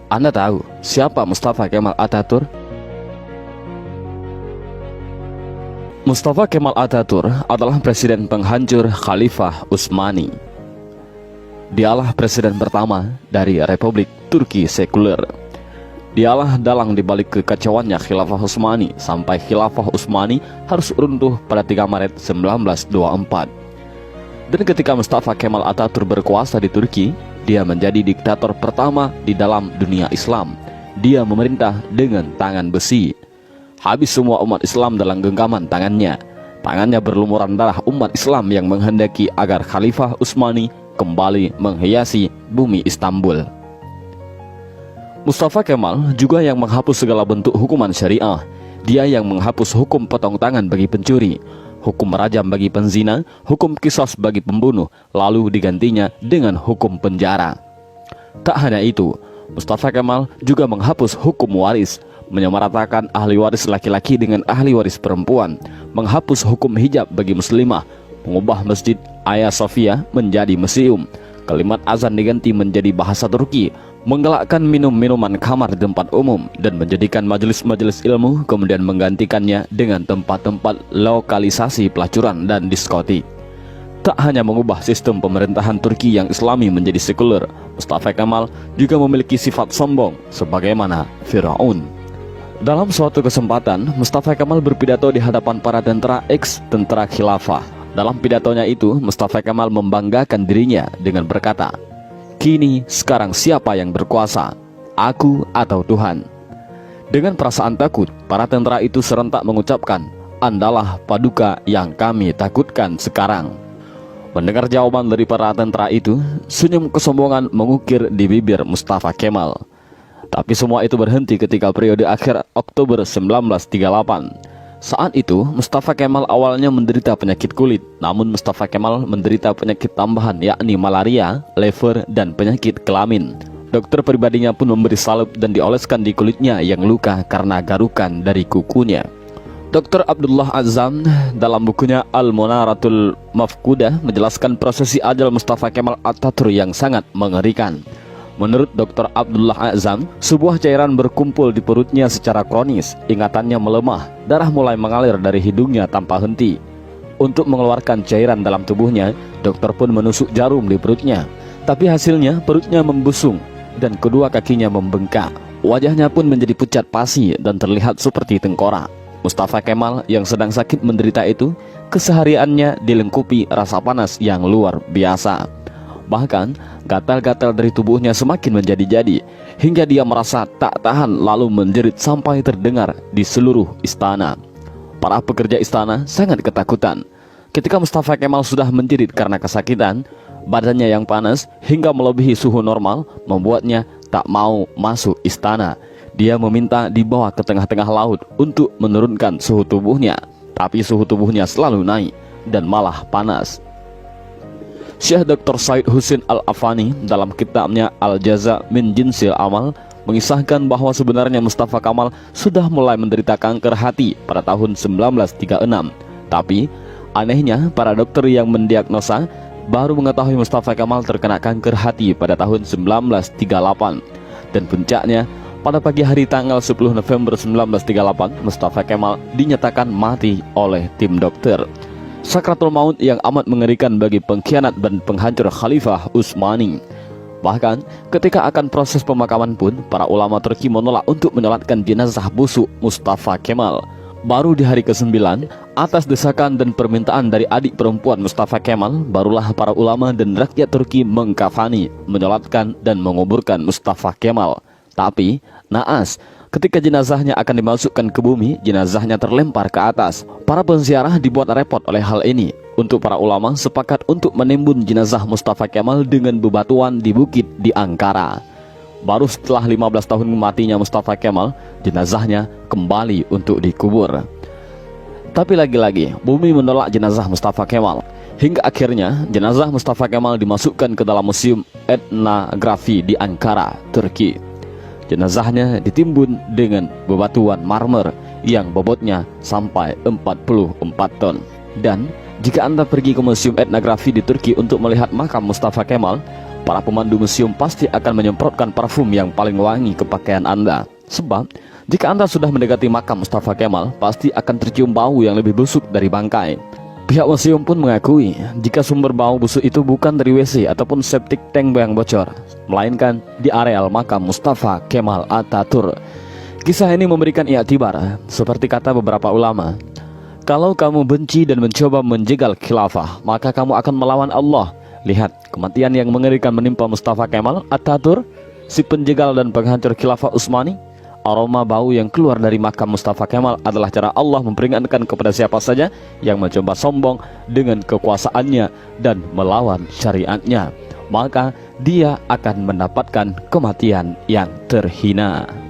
Anda tahu siapa Mustafa Kemal Atatürk? Mustafa Kemal Atatürk adalah presiden penghancur Khalifah Utsmani. Dialah presiden pertama dari Republik Turki sekuler. Dialah dalang dibalik kekacauannya Khilafah Utsmani sampai Khilafah Utsmani harus runtuh pada 3 Maret 1924. Dan ketika Mustafa Kemal Atatürk berkuasa di Turki, dia menjadi diktator pertama di dalam dunia Islam. Dia memerintah dengan tangan besi. Habis semua umat Islam dalam genggaman tangannya. Tangannya berlumuran darah umat Islam yang menghendaki agar Khalifah Utsmani kembali menghiasi bumi Istanbul. Mustafa Kemal juga yang menghapus segala bentuk hukuman syariah. Dia yang menghapus hukum potong tangan bagi pencuri, hukum rajam bagi penzina, hukum qisas bagi pembunuh, lalu digantinya dengan hukum penjara. Tak hanya itu, Mustafa Kemal juga menghapus hukum waris, menyamaratakan ahli waris laki-laki dengan ahli waris perempuan, menghapus hukum hijab bagi muslimah, mengubah Masjid Hagia Sophia menjadi museum, kalimat azan diganti menjadi bahasa Turki, menggalakkan minum-minuman kamar di tempat umum, dan menjadikan majelis-majelis ilmu, kemudian menggantikannya dengan tempat-tempat lokalisasi pelacuran dan diskotik. Tak hanya mengubah sistem pemerintahan Turki yang Islami menjadi sekuler, Mustafa Kemal juga memiliki sifat sombong sebagaimana Firaun. Dalam suatu kesempatan, Mustafa Kemal berpidato di hadapan para tentara ex-tentara khilafah. Dalam pidatonya itu, Mustafa Kemal membanggakan dirinya dengan berkata, "Kini sekarang siapa yang berkuasa, aku atau Tuhan?" Dengan perasaan takut, para tentara itu serentak mengucapkan, "Andalah paduka yang kami takutkan sekarang." Mendengar jawaban dari para tentara itu, senyum kesombongan mengukir di bibir Mustafa Kemal. Tapi semua itu berhenti ketika periode akhir Oktober 1938. Saat itu, Mustafa Kemal awalnya menderita penyakit kulit, namun Mustafa Kemal menderita penyakit tambahan yakni malaria, lever, dan penyakit kelamin. Dokter pribadinya pun memberi salep dan dioleskan di kulitnya yang luka karena garukan dari kukunya. Dr. Abdullah Azzam dalam bukunya Al-Munaratul Mafkudah menjelaskan prosesi ajal Mustafa Kemal Atatürk yang sangat mengerikan. Menurut Dr. Abdullah Azzam, sebuah cairan berkumpul di perutnya secara kronis, ingatannya melemah, darah mulai mengalir dari hidungnya tanpa henti. Untuk mengeluarkan cairan dalam tubuhnya, dokter pun menusuk jarum di perutnya. Tapi hasilnya perutnya membusung dan kedua kakinya membengkak. Wajahnya pun menjadi pucat pasi dan terlihat seperti tengkorak. Mustafa Kemal yang sedang sakit menderita itu, kesehariannya dilengkupi rasa panas yang luar biasa. Bahkan, gatal-gatal dari tubuhnya semakin menjadi-jadi, hingga dia merasa tak tahan lalu menjerit sampai terdengar di seluruh istana. Para pekerja istana sangat ketakutan. Ketika Mustafa Kemal sudah menjerit karena kesakitan, badannya yang panas hingga melebihi suhu normal membuatnya tak mau masuk istana. Dia meminta dibawa ke tengah-tengah laut untuk menurunkan suhu tubuhnya, tapi suhu tubuhnya selalu naik dan malah panas. Syekh Dr. Said Husin Al-Afani dalam kitabnya Al-Jaza min Jinsil Amal mengisahkan bahwa sebenarnya Mustafa Kemal sudah mulai menderita kanker hati pada tahun 1936. Tapi anehnya para dokter yang mendiagnosa baru mengetahui Mustafa Kemal terkena kanker hati pada tahun 1938. Dan puncaknya, pada pagi hari tanggal 10 November 1938, Mustafa Kemal dinyatakan mati oleh tim dokter. Sakratul maut yang amat mengerikan bagi pengkhianat dan penghancur Khalifah Utsmani. Bahkan ketika akan proses pemakaman pun, para ulama Turki menolak untuk menyolatkan jenazah busuk Mustafa Kemal. Baru di hari ke-9, atas desakan dan permintaan dari adik perempuan Mustafa Kemal, barulah para ulama dan rakyat Turki mengkafani, menyolatkan dan menguburkan Mustafa Kemal. Tapi naas, ketika jenazahnya akan dimasukkan ke bumi, jenazahnya terlempar ke atas. Para penziarah dibuat repot oleh hal ini. Untuk para ulama sepakat untuk menimbun jenazah Mustafa Kemal dengan bebatuan di bukit di Ankara. Baru setelah 15 tahun matinya Mustafa Kemal, jenazahnya kembali untuk dikubur. Tapi lagi-lagi, bumi menolak jenazah Mustafa Kemal. Hingga akhirnya, jenazah Mustafa Kemal dimasukkan ke dalam Museum Etnografi di Ankara, Turki. Jenazahnya ditimbun dengan bebatuan marmer yang bobotnya sampai 44 ton. Dan jika Anda pergi ke Museum Etnografi di Turki untuk melihat makam Mustafa Kemal, para pemandu museum pasti akan menyemprotkan parfum yang paling wangi ke pakaian Anda. Sebab, jika Anda sudah mendekati makam Mustafa Kemal, pasti akan tercium bau yang lebih busuk dari bangkai. Pihak museum pun mengakui jika sumber bau busuk itu bukan dari WC ataupun septic tank yang bocor, melainkan di areal makam Mustafa Kemal Atatürk. Kisah ini memberikan i'tibar, seperti kata beberapa ulama. Kalau kamu benci dan mencoba menjegal khilafah, maka kamu akan melawan Allah. Lihat, kematian yang mengerikan menimpa Mustafa Kemal Atatürk, si penjegal dan penghancur khilafah Utsmani. Aroma bau yang keluar dari makam Mustafa Kemal adalah cara Allah memperingatkan kepada siapa saja yang mencoba sombong dengan kekuasaannya dan melawan syariatnya, maka dia akan mendapatkan kematian yang terhina.